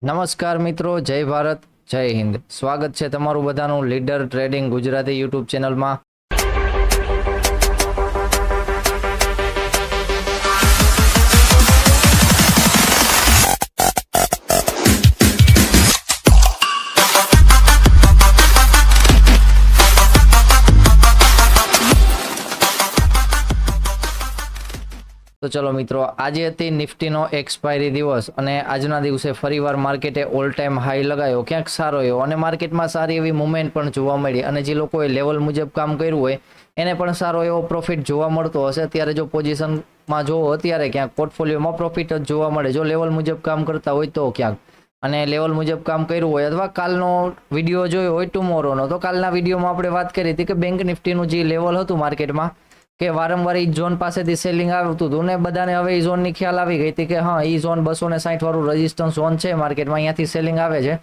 નમસ્કાર મિત્રો, જય ભારત, જય હિન્દ. સ્વાગત છે તમારું બધાનું લીડર ટ્રેડિંગ ગુજરાતી યુટ્યુબ ચેનલમાં. તો ચલો મિત્રો, આજે હતી નિફ્ટીનો એક્સપાયરી દિવસ અને આજના દિવસે ફરીવાર માર્કેટે ઓલ ટાઈમ હાઈ લગાવ્યો, ક્યાંક સારો એવો, અને માર્કેટમાં સારી એવી મુવમેન્ટ પણ જોવા મળી. અને જે લોકોએ લેવલ મુજબ કામ કર્યું હોય એને પણ સારો એવો પ્રોફિટ જોવા મળતો હશે. અત્યારે જો પોઝિશનમાં જોવો, અત્યારે ક્યાંક પોર્ટફોલિયોમાં પ્રોફિટ જ જોવા મળે જો લેવલ મુજબ કામ કરતા હોય તો ક્યાંક. અને લેવલ મુજબ કામ કર્યું હોય અથવા કાલનો વિડીયો જોયો હોય ટુમોરોનો, તો કાલના વિડીયોમાં આપણે વાત કરી હતી કે બેંક નિફ્ટીનું જે લેવલ હતું માર્કેટમાં કે વારંવાર ઈ ઝોન પાસેથી સેલિંગ આવતું હતું ને બધાને હવે ઈ ઝોનની ખ્યાલ આવી ગઈ હતી કે હા, ઈ ઝોન 260 વાળું રેઝિસ્ટન્સ ઝોન છે માર્કેટમાં, અહીંયાથી સેલિંગ આવે છે.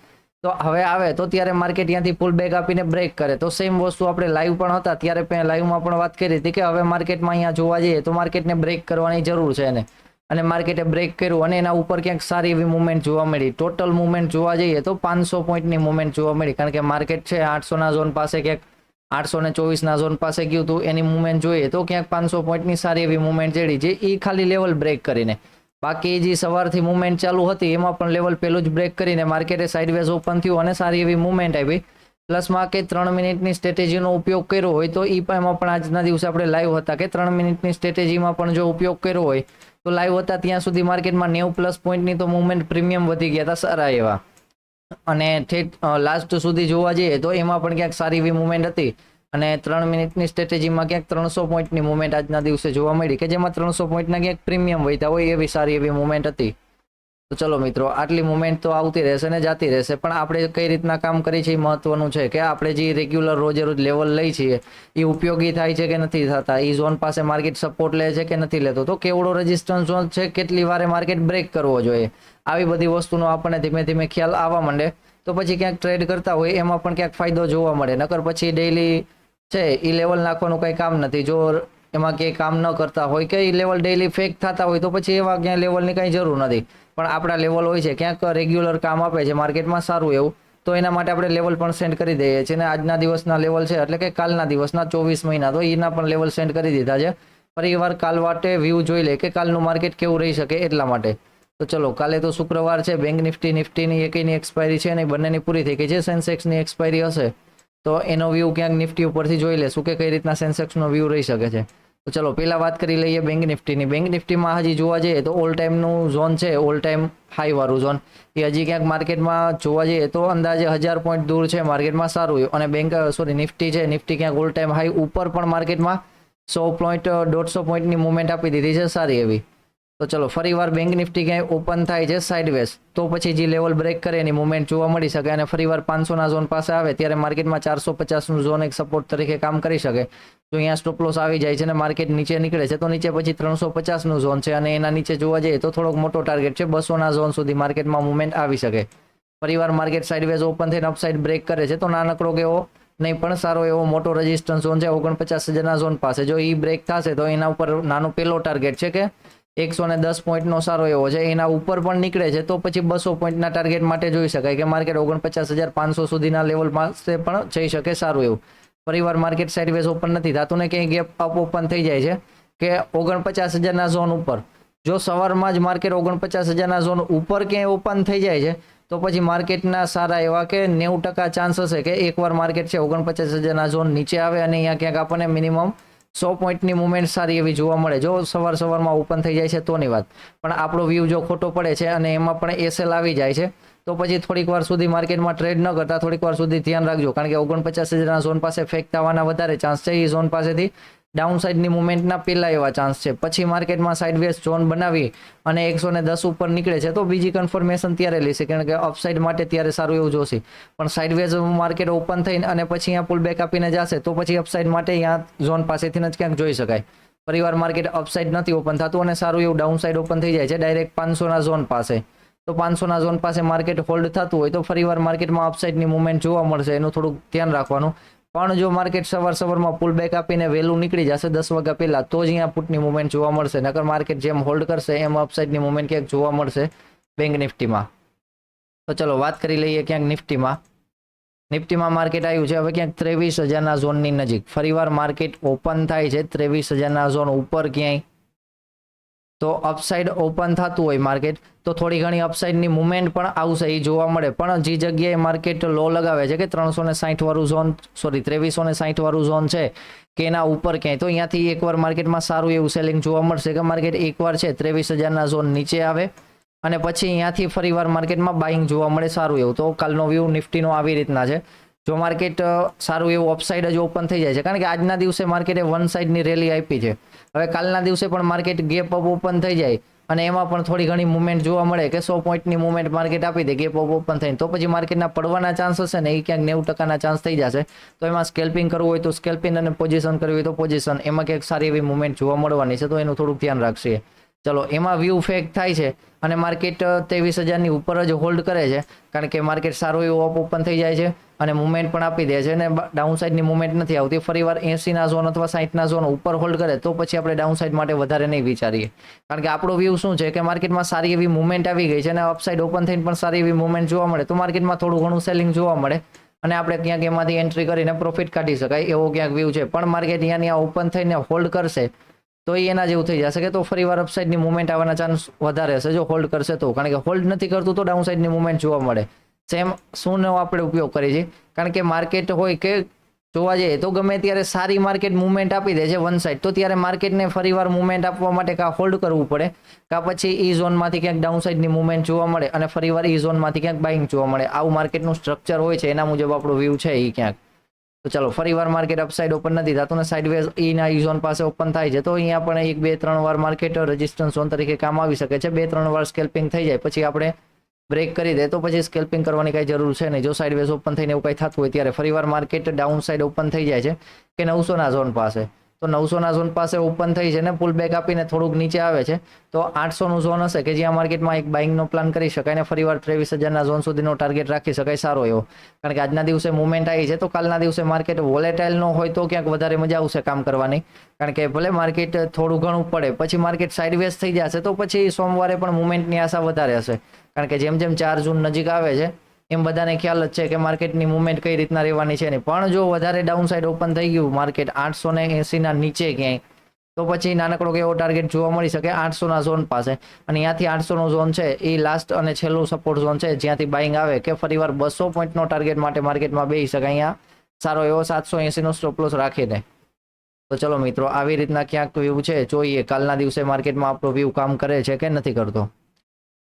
તો હવે આવે તો ત્યારે માર્કેટ ત્યાંથી પુલ બેક આપીને બ્રેક કરે. તો સેમ વસ્તુ આપણે લાઈવ પણ હતા ત્યારે લાઈવમાં પણ વાત કરી હતી કે હવે માર્કેટમાં અહીંયા જોવા જઈએ તો માર્કેટને બ્રેક કરવાની જરૂર છે એને. અને માર્કેટે બ્રેક કર્યું અને એના ઉપર ક્યાંક સારી એવી મુવમેન્ટ જોવા મળી. ટોટલ મુવમેન્ટ જોવા જઈએ તો 500 પોઈન્ટની મુવમેન્ટ જોવા મળી, કારણ કે માર્કેટ છે 800ના ઝોન પાસે ક્યાંક 824ના ઝોન પાસે ગયું હતું. એની મુવમેન્ટ જોઈએ તો ક્યાંક 500 પોઈન્ટની સારી એવી મુવમેન્ટ જેડી જે એ ખાલી લેવલ બ્રેક કરીને. બાકી જે સવારથી મુવમેન્ટ ચાલુ હતી એમાં પણ લેવલ પેલું જ બ્રેક કરીને માર્કેટે સાઇડવેઝ ઓપન થયું અને સારી એવી મુવમેન્ટ આવી. પ્લસમાં કે 3 મિનિટની સ્ટ્રેટેજીનો ઉપયોગ કર્યો હોય તો એમાં પણ આજના દિવસે આપણે લાઈવ હતા કે 3 મિનિટની સ્ટ્રેટેજીમાં પણ જો ઉપયોગ કર્યો હોય તો લાઈવ હતા ત્યાં સુધી માર્કેટમાં 90+ પોઈન્ટની તો મુવમેન્ટ પ્રીમિયમ વધી ગયા હતા સારા એવા. અને ઠેઠ લાસ્ટ સુધી જોવા જઈએ તો એમાં પણ ક્યાંક સારી એવી મુવમેન્ટ હતી. અને 3 મિનિટની સ્ટ્રેટેજીમાં ક્યાંક 300 પોઈન્ટની મુવમેન્ટ આજના દિવસે જોવા મળી કે જેમાં 300 પોઈન્ટના ક્યાંક પ્રીમિયમ વધ્યા હોય એવી સારી એવી મુવમેન્ટ હતી. તો ચલો મિત્રો, આટલી મુવમેન્ટ તો આવતી રહેશે ને જાતી રહેશે, પણ આપણે કઈ રીતના કામ કરી છે એ મહત્વનું છે કે આપણે જે રેગ્યુલર રોજે રોજ લેવલ લઈ છીએ એ ઉપયોગી થાય છે કે નથી થતા, એ ઝોન પાસે માર્કેટ સપોર્ટ લે છે કે નથી લેતો, તો કેવડો રેઝિસ્ટન્સ ઝોન છે, કેટલી વારે માર્કેટ બ્રેક કરવો જોઈએ, આવી બધી વસ્તુનો આપણને ધીમે ધીમે ખ્યાલ આવવા માંડે તો પછી ક્યાંક ટ્રેડ કરતા હોય એમાં પણ ક્યાંક ફાયદો જોવા મળે. નકર પછી ડેઈલી છે એ લેવલ નાખવાનું કંઈ કામ નથી. જો એમાં ક્યાંય કામ ન કરતા હોય કે એ લેવલ ડેઈલી ફેક થતા હોય તો પછી એવા ક્યાંય લેવલની કંઈ જરૂર નથી. પણ આપણા લેવલ હોય છે ક્યાંક રેગ્યુલર કામ આપે છે માર્કેટમાં સારું એવું, તો એના માટે આપણે લેવલ પણ સેન્ડ કરી દઈએ છીએ. અને આજના દિવસના લેવલ છે એટલે કે કાલના દિવસના 24 મહિના તો એના પણ લેવલ સેન્ડ કરી દીધા છે. ફરીવાર કાલ માટે વ્યૂ જોઈ લે કે કાલનું માર્કેટ કેવું રહી શકે એટલા માટે. તો ચલો, કાલે તો શુક્રવાર છે, બેંક નિફ્ટીની એકની એક્સપાયરી છે અને બંનેની પૂરી થઈ ગઈ છે. સેન્સેક્સની એક્સપાયરી હશે તો એનો વ્યૂ ક્યાંક નિફ્ટી ઉપરથી જોઈ લેશું કે કઈ રીતના સેન્સેક્સનો વ્યૂ રહી શકે છે. તો ચલો પહેલા વાત કરી લઈએ બેંક નિફ્ટીની. બેંક નિફ્ટીમાં હજી જોવા જઈએ તો ઓલ ટાઈમનું ઝોન છે, ઓલ ટાઈમ હાઈ વાળું ઝોન, એ હજી ક્યાંક માર્કેટમાં જોવા જઈએ તો અંદાજે 1000 પોઈન્ટ દૂર છે માર્કેટમાં સારું. અને નિફ્ટી છે, નિફ્ટી ક્યાંક ઓલ ટાઈમ હાઈ ઉપર પણ માર્કેટમાં 100 પોઈન્ટની મુવમેન્ટ આપી દીધી છે સારી એવી. તો ચલો, ફરીવાર બેંક નિફ્ટી ક્યાંય ઓપન થાય છે સાઇડવેઝ તો પછી જે લેવલ બ્રેક કરે એની મુવમેન્ટ જોવા મળી શકે. અને ફરીવાર 500ના ઝોન પાસે આવે ત્યારે માર્કેટમાં 450નું ઝોન એક સપોર્ટ તરીકે કામ કરી શકે. તો અહીંયા સ્ટોપ લોસ આવી જાય છે અને માર્કેટ નીચે નીકળે છે તો નીચે પછી 350નું ઝોન છે અને એના નીચે જોવા જઈએ તો થોડોક મોટો ટાર્ગેટ છે, 200ના ઝોન સુધી માર્કેટમાં મુવમેન્ટ આવી શકે. ફરીવાર માર્કેટ સાઇડવેઝ ઓપન થઈને અપસાઇડ બ્રેક કરે છે તો નાનકડો કેવો નહીં પણ સારો એવો મોટો રેઝિસ્ટન્સ ઝોન છે 49,000ના ઝોન પાસે. જો એ બ્રેક થશે તો એના ઉપર નાનો પેલો ટાર્ગેટ છે કે 110 પોઈન્ટનો સારો એવો છે, એના ઉપર પણ નીકળે છે તો પછી 200 પોઈન્ટના ટાર્ગેટ માટે જોઈ શકાય કે માર્કેટ 49,500 સુધીના લેવલ પાસે પણ જઈ શકે સારું એવું. ફરીવાર માર્કેટ સાઇડવેઝ ઓપન નથી થતું ને ક્યાંય ગેપ અપ ઓપન થઈ જાય છે કે 49,000ના ઝોન ઉપર. જો સવારમાં જ માર્કેટ 49,000ના ઝોન ઉપર ક્યાંય ઓપન થઈ જાય છે તો પછી માર્કેટના સારા એવા કે 90% ચાન્સ હશે કે એકવાર માર્કેટ છે 49,000ના ઝોન નીચે આવે અને અહીંયા ક્યાંક આપણને મિનિમમ 100 પોઈન્ટની મુવમેન્ટ સારી એવી જોવા મળે જો સવારમાં ઓપન થઈ જાય છે તોની વાત. પણ આપણો વ્યૂ જો ખોટો પડે છે અને એમાં પણ એસએલ આવી જાય છે તો પછી થોડીક વાર સુધી માર્કેટમાં ટ્રેડ ન કરતા થોડીક વાર સુધી ધ્યાન રાખજો, કારણ કે 49,000ના ઝોન પાસે ફેક થવાના વધારે ચાન્સ છે. એ ઝોન પાસેથી ડાઉન સાઇડની મુવમેન્ટના પહેલા એવા ચાન્સ છે. પછી માર્કેટમાં સાઇડવેઝ ઝોન બનાવી અને 110 ઉપર નીકળે છે તો બીજી કન્ફર્મેશન ત્યારે લેશે, કારણ કે અપસાઇડ માટે ત્યારે સારું એવું જોશે. પણ સાઇડવેઝ માર્કેટ ઓપન થઈને અને પછી અહીંયા પુલ બેક આપીને જશે તો પછી અપસાઇડ માટે અહીંયા ઝોન પાસેથી જ ક્યાંક જોઈ શકાય. ફરીવાર માર્કેટ અપસાઇડ નથી ઓપન થતું અને સારું એવું ડાઉન સાઇડ ઓપન થઈ જાય છે ડાયરેક્ટ 500ના ઝોન પાસે. તો 500ના ઝોન પાસે માર્કેટ હોલ્ડ થતું હોય તો ફરીવાર માર્કેટમાં અપસાઇડની મુવમેન્ટ જોવા મળશે, એનું થોડુંક ધ્યાન રાખવાનું. પણ જો માર્કેટ સવારમાં પુલ બેક આપીને વહેલું નીકળી જશે 10 વાગ્યા પહેલા તો જ અહીંયા પુટની મુવમેન્ટ જોવા મળશે. નકર માર્કેટ જેમ હોલ્ડ કરશે એમ અપસાઇડની મુવમેન્ટ ક્યાંક જોવા મળશે બેંક નિફ્ટીમાં. તો ચલો વાત કરી લઈએ ક્યાંક નિફ્ટીમાં માર્કેટ આવ્યું છે હવે ક્યાંક 23,000ના ઝોનની નજીક. ફરીવાર માર્કેટ ઓપન થાય છે 23,000ના ઝોન ઉપર ક્યાંય, તો અપસાઇડ ઓપન થતું હોય માર્કેટ તો થોડી ઘણી અપસાઇડની મુવમેન્ટ પણ આવશે, એ જોવા મળે. પણ જે જગ્યાએ માર્કેટ લો લગાવે છે કે 360 વાળું ઝોન, સોરી 2360 વાળું ઝોન છે કે એના ઉપર ક્યાંય, તો અહીંયાથી એકવાર માર્કેટમાં સારું એવું સેલિંગ જોવા મળશે કે માર્કેટ એકવાર છે 23,000ના ઝોન નીચે આવે અને પછી અહીંયાથી ફરીવાર માર્કેટમાં બાઇંગ જોવા મળે સારું એવું. તો કાલનો વ્યૂ નિફ્ટીનો આવી રીતના છે. જો માર્કેટ સારું એવું અપસાઇડ જ ઓપન થઈ જાય છે, કારણ કે આજના દિવસે માર્કેટે વન સાઇડની રેલી આપી છે. હવે કાલના દિવસે પણ માર્કેટ ગેપ અપ ઓપન થઈ જાય અને એમાં પણ થોડી ઘણી મુવમેન્ટ જોવા મળે કે 100 પોઈન્ટની મુવમેન્ટ માર્કેટ આપી દે ગેપ અપ ઓપન થઈને, તો પછી માર્કેટના પડવાના ચાન્સ હશે ને એ ક્યાંક 90%ના ચાન્સ થઈ જશે. તો એમાં સ્કેલ્પિંગ કરવું હોય તો સ્કેલ્પિંગ અને પોઝિશન કરવી હોય તો પોઝિશન, એમાં ક્યાંક સારી એવી મુવમેન્ટ જોવા મળવાની છે, તો એનું થોડુંક ધ્યાન રાખશે. ચલો એમાં વ્યૂ ફેક થાય છે અને માર્કેટ 23,000ની ઉપર જ હોલ્ડ કરે છે, કારણ કે માર્કેટ સારું એવું અપ ઓપન થઈ જાય છે અને મુવમેન્ટ પણ આપી દે છે અને ડાઉન સાઇડની મુવમેન્ટ નથી આવતી. ફરીવાર 80ના ઝોન અથવા 60ના ઝોન ઉપર હોલ્ડ કરે તો પછી આપણે ડાઉન સાઇડ માટે વધારે નહીં વિચારીએ, કારણ કે આપણો વ્યૂ શું છે કે માર્કેટમાં સારી એવી મુવમેન્ટ આવી ગઈ છે અને અપસાઇડ ઓપન થઈને પણ સારી એવી મુવમેન્ટ જોવા મળે તો માર્કેટમાં થોડું ઘણું સેલિંગ જોવા મળે અને આપણે ક્યાંક એમાંથી એન્ટ્રી કરીને પ્રોફિટ કાઢી શકાય એવો ક્યાંક વ્યૂ છે. પણ માર્કેટ અહીંયા ઓપન થઈને હોલ્ડ કરશે તો એના જેવું થઈ જશે કે તો ફરીવાર અપસાઇડની મુવમેન્ટ આવવાના ચાન્સ વધારે હશે જો હોલ્ડ કરશે તો, કારણ કે હોલ્ડ નથી કરતું તો ડાઉન સાઇડની મુવમેન્ટ જોવા મળે. સેમ શૂનો આપણે ઉપયોગ કરીએ છીએ, કારણ કે માર્કેટ હોય કે જોવા જઈએ તો ગમે ત્યારે સારી માર્કેટ મુવમેન્ટ આપી દે છે વન સાઇડ, તો ત્યારે માર્કેટને ફરીવાર મુવમેન્ટ આપવા માટે કાં હોલ્ડ કરવું પડે કાં પછી ઈ ઝોનમાંથી ક્યાંક ડાઉન સાઇડની મુવમેન્ટ જોવા મળે અને ફરીવાર ઈ ઝોનમાંથી ક્યાંક બાઇંગ જોવા મળે. આવું માર્કેટનું સ્ટ્રક્ચર હોય છે, એના મુજબ આપણો વ્યૂ છે એ ક્યાંક. તો ચાલો ફરીવાર માર્કેટ અપસાઇડ ઓપન નથી થતું ને સાઇડવેઝ ઈના ઈ ઝોન પાસે ઓપન થાય છે, તો અહીંયા પણ 1-2-3 વાર માર્કેટ રેઝિસ્ટન્સ ઝોન તરીકે કામ આવી શકે છે. 2-3 વાર સ્કેલ્પિંગ થઈ જાય પછી આપણે બ્રેક કરી દે તો પછી સ્કેલ્પિંગ કરવાની કાંઈ જરૂર છે નહીં. જો સાઇડવેઝ ઓપન થઈને એવું કંઈ થતું હોય ત્યારે ફરીવાર માર્કેટ ડાઉન સાઇડ ઓપન થઈ જાય છે કે 900ના ઝોન પાસે, તો 900ના ઝોન પાસે ઓપન થઈ છે ને પુલ બેક આપીને થોડુંક નીચે આવે છે તો 800નું ઝોન હશે કે જ્યાં માર્કેટમાં એક બાઇંગનો પ્લાન કરી શકાય અને ફરીવાર 23,000ના ઝોન સુધીનો ટાર્ગેટ રાખી શકાય સારો એવો, કારણ કે આજના દિવસે મુવમેન્ટ આવી છે તો કાલના દિવસે માર્કેટ વોલેટાઇલ ન હોય તો ક્યાંક વધારે મજા આવશે કામ કરવાની, કારણ કે ભલે માર્કેટ થોડું ઘણું પડે પછી માર્કેટ સાઇડવેઝ થઈ જશે તો પછી સોમવારે પણ મુવમેન્ટની આશા વધારે હશે, કારણ કે જેમ જેમ 4 જૂન નજીક આવે છે એમ બધાને ખ્યાલ જ છે કે માર્કેટની મુવમેન્ટ કઈ રીતના રહેવાની છે નહીં. પણ જો વધારે ડાઉન સાઇડ ઓપન થઈ ગયું માર્કેટ 880ના નીચે ક્યાંય, તો પછી નાનકડો એવો ટાર્ગેટ જોવા મળી શકે 800ના ઝોન પાસે અને ત્યાંથી 800નો ઝોન છે એ લાસ્ટ અને છેલ્લું સપોર્ટ ઝોન છે જ્યાંથી બાઇંગ આવે કે ફરીવાર 200 પોઈન્ટનો ટાર્ગેટ માટે માર્કેટમાં બેસી શકે અહીંયા સારો એવો 780નો સ્ટોપ લોસ રાખીને. તો ચલો મિત્રો આવી રીતના ક્યાંક વ્યૂ છે, જોઈએ કાલના દિવસે માર્કેટમાં આપણો વ્યૂ કામ કરે છે કે નથી કરતો.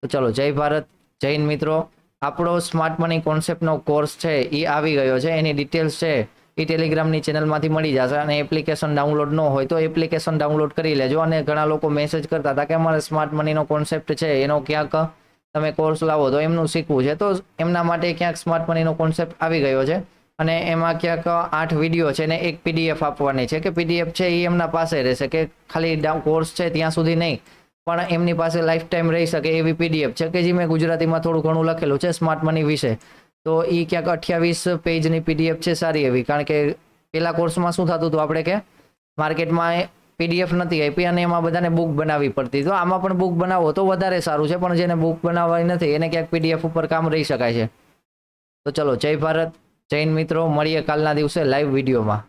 તો ચલો જય ભારત, જય હિન્દ મિત્રો. આપણો સ્માર્ટ મની કોન્સેપ્ટનો કોર્સ છે એ આવી ગયો છે, એની ડિટેલ્સ છે એ ટેલિગ્રામની ચેનલમાંથી મળી જશે અને એપ્લિકેશન ડાઉનલોડ ન હોય તો એપ્લિકેશન ડાઉનલોડ કરી લેજો. અને ઘણા લોકો મેસેજ કરતા હતા કે અમારે સ્માર્ટ મનીનો કોન્સેપ્ટ છે એનો ક્યાંક તમે કોર્સ લાવો તો એમનું શીખવું છે, તો એમના માટે ક્યાંક સ્માર્ટ મનીનો કોન્સેપ્ટ આવી ગયો છે અને એમાં ક્યાંક 8 વિડીયો છે ને એક PDF આપવાની છે કે PDF છે એ એમના પાસે રહેશે કે ખાલી કોર્સ છે ત્યાં સુધી નહીં પણ એમની પાસે લાઈફ ટાઈમ રહી શકે એવી PDF છે કે જે મેં ગુજરાતીમાં થોડું ઘણું લખેલું છે સ્માર્ટ મની વિશે. તો એ ક્યાંક 28 પેજની PDF છે સારી એવી, કારણ કે પેલા કોર્સમાં શું થતું હતું આપણે કે માર્કેટમાં PDF નથી આપી અને એમાં બધાને બુક બનાવવી પડતી, તો આમાં પણ બુક બનાવો તો વધારે સારું છે, પણ જેને બુક બનાવવાની નથી એને ક્યાંક PDF ઉપર કામ રહી શકાય છે. તો ચલો જય ભારત, જય હિન્દ મિત્રો, મળીએ કાલના દિવસે લાઈવ વિડીયોમાં.